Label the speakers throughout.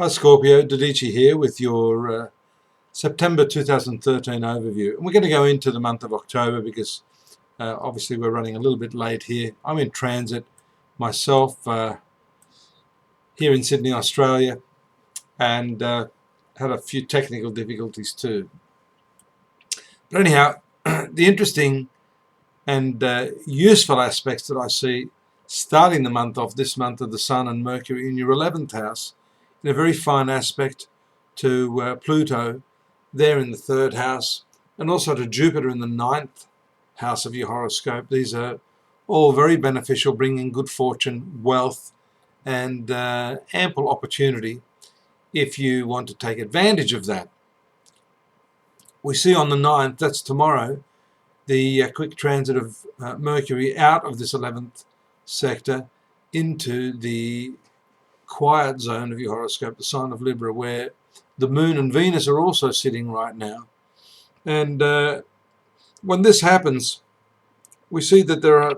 Speaker 1: Hi Scorpio, Didici here with your September 2013 overview. And we're going to go into the month of October because obviously we're running a little bit late here. I'm in transit myself here in Sydney, Australia, and had a few technical difficulties too. But anyhow, the interesting and useful aspects that I see starting the month off, this month, of the Sun and Mercury in your 11th house, in a very fine aspect to Pluto there in the 3rd house, and also to Jupiter in the 9th house of your horoscope. These are all very beneficial, bringing good fortune, wealth, and ample opportunity if you want to take advantage of that. We see on the 9th, that's tomorrow, the quick transit of Mercury out of this 11th sector into the quiet zone of your horoscope, the sign of Libra, where the Moon and Venus are also sitting right now. And when this happens, we see that there are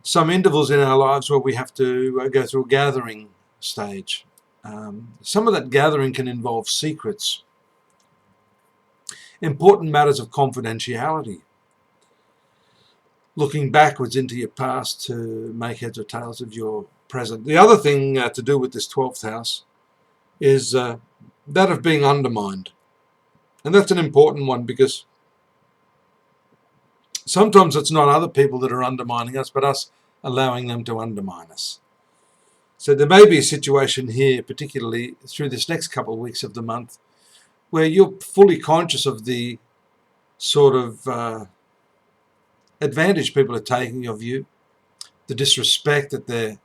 Speaker 1: some intervals in our lives where we have to go through a gathering stage. Some of that gathering can involve secrets, important matters of confidentiality, looking backwards into your past to make heads or tails of your present. The other thing to do with this 12th house is that of being undermined. And that's an important one because sometimes it's not other people that are undermining us, but us allowing them to undermine us. So there may be a situation here, particularly through this next couple of weeks of the month, where you're fully conscious of the sort of advantage people are taking of you, the disrespect that they're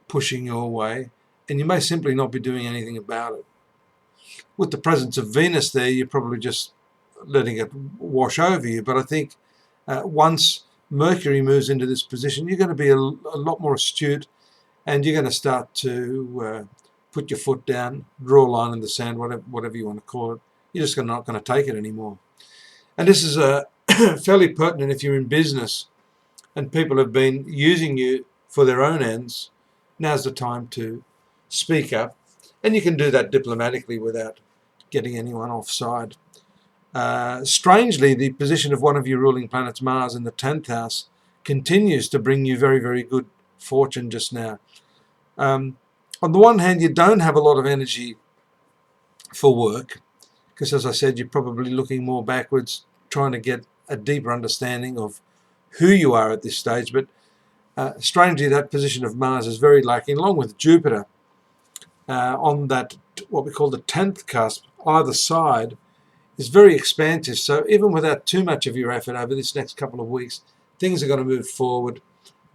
Speaker 1: pushing your way, and you may simply not be doing anything about it. With the presence of Venus there, you're probably just letting it wash over you. But I think once Mercury moves into this position, you're going to be a lot more astute, and you're going to start to put your foot down, draw a line in the sand, whatever you want to call it. You're just not going to take it anymore. And this is fairly pertinent if you're in business and people have been using you for their own ends. Now's the time to speak up, and you can do that diplomatically without getting anyone offside. Strangely, the position of one of your ruling planets, Mars, in the 10th house continues to bring you very, very good fortune just now. On the one hand, you don't have a lot of energy for work because, as I said, you're probably looking more backwards, trying to get a deeper understanding of who you are at this stage. But strangely, that position of Mars is very lacking, along with Jupiter on that, what we call the 10th cusp, either side, is very expansive. So even without too much of your effort over this next couple of weeks, things are going to move forward.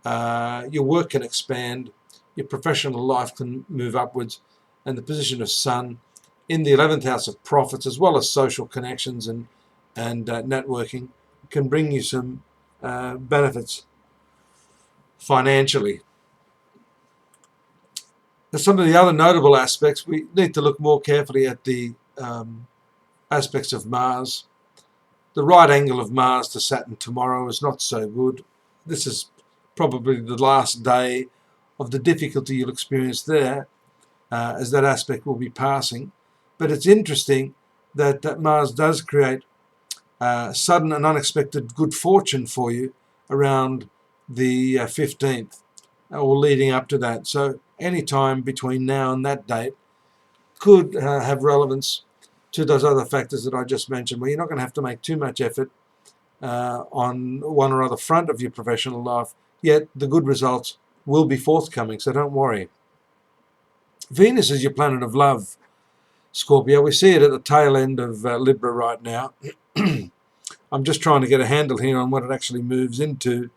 Speaker 1: Your work can expand, your professional life can move upwards, and the position of Sun in the 11th house of profits, as well as social connections and networking, can bring you some benefits financially. Now, some of the other notable aspects, we need to look more carefully at the aspects of Mars. The right angle of Mars to Saturn tomorrow is not so good. This is probably the last day of the difficulty you'll experience there, as that aspect will be passing. But it's interesting that Mars does create sudden and unexpected good fortune for you around the 15th or leading up to that. So any time between now and that date could have relevance to those other factors that I just mentioned, where you're not going to have to make too much effort on one or other front of your professional life, yet the good results will be forthcoming, so don't worry. Venus is your planet of love, Scorpio. We see it at the tail end of Libra right now. I'm just trying to get a handle here on what it actually moves into.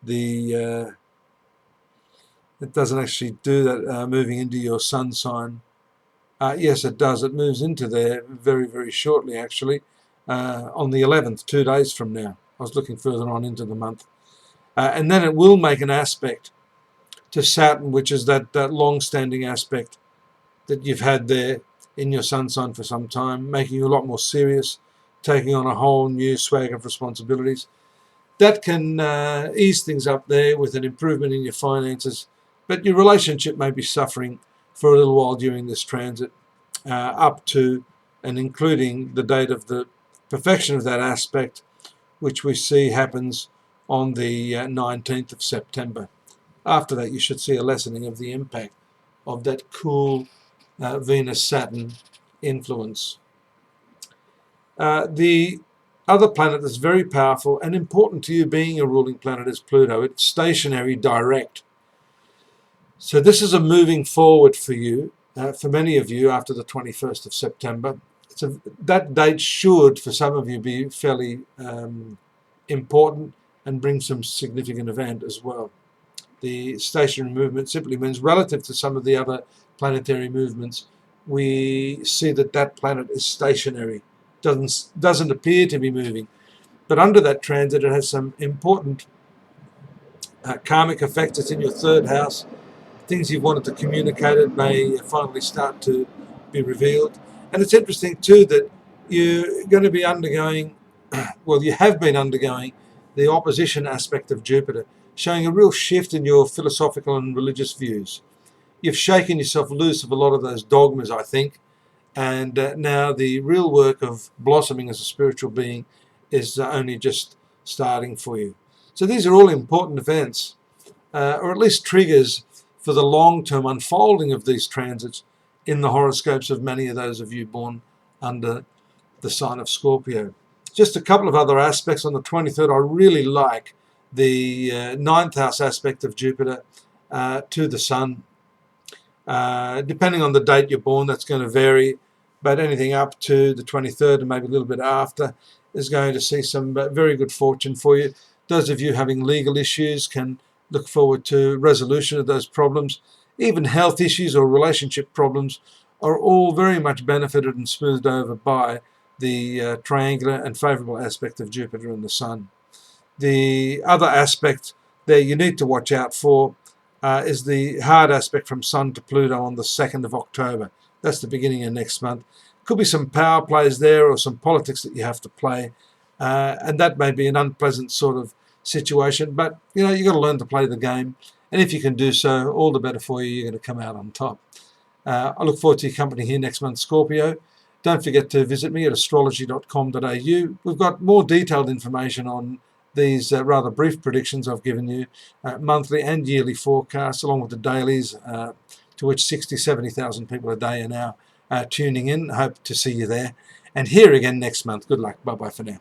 Speaker 1: It doesn't actually do that, moving into your sun sign. Yes, it does. It moves into there very, very shortly, actually, on the 11th, 2 days from now. I was looking further on into the month. And then it will make an aspect to Saturn, which is that long-standing aspect that you've had there in your sun sign for some time, making you a lot more serious, taking on a whole new swag of responsibilities. That can ease things up there with an improvement in your finances But your relationship may be suffering for a little while during this transit, up to and including the date of the perfection of that aspect, which we see happens on the 19th of September. After that, you should see a lessening of the impact of that cool Venus-Saturn influence. The other planet that's very powerful and important to you being a ruling planet is Pluto. It's stationary, direct. So this is a moving forward for you, for many of you, after the 21st of September. That date should, for some of you, be fairly important and bring some significant event as well. The stationary movement simply means, relative to some of the other planetary movements, we see that that planet is stationary, doesn't appear to be moving. But under that transit, it has some important karmic effects. It's in your third house. Things you've wanted to communicate may finally start to be revealed. And it's interesting too that you're going to be undergoing, well, you have been undergoing the opposition aspect of Jupiter, showing a real shift in your philosophical and religious views. You've shaken yourself loose of a lot of those dogmas, I think, and now the real work of blossoming as a spiritual being is only just starting for you. So these are all important events, or at least triggers for the long-term unfolding of these transits in the horoscopes of many of those of you born under the sign of Scorpio. Just a couple of other aspects on the 23rd. I really like the ninth house aspect of Jupiter to the Sun. Depending on the date you're born, that's going to vary, but anything up to the 23rd and maybe a little bit after is going to see some very good fortune for you. Those of you having legal issues can look forward to resolution of those problems. Even health issues or relationship problems are all very much benefited and smoothed over by the triangular and favorable aspect of Jupiter and the Sun. The other aspect there you need to watch out for is the hard aspect from Sun to Pluto on the 2nd of October. That's the beginning of next month. Could be some power plays there or some politics that you have to play, and that may be an unpleasant sort of situation, but you've got to learn to play the game, and if you can do so, all the better for you. You're going to come out on top. I look forward to your company here next month, Scorpio. Don't forget to visit me at astrology.com.au. We've got more detailed information on these rather brief predictions I've given you, monthly and yearly forecasts, along with the dailies, to which 70,000 people a day are now tuning in. I hope to see you there. And here again next month. Good luck. Bye-bye for now.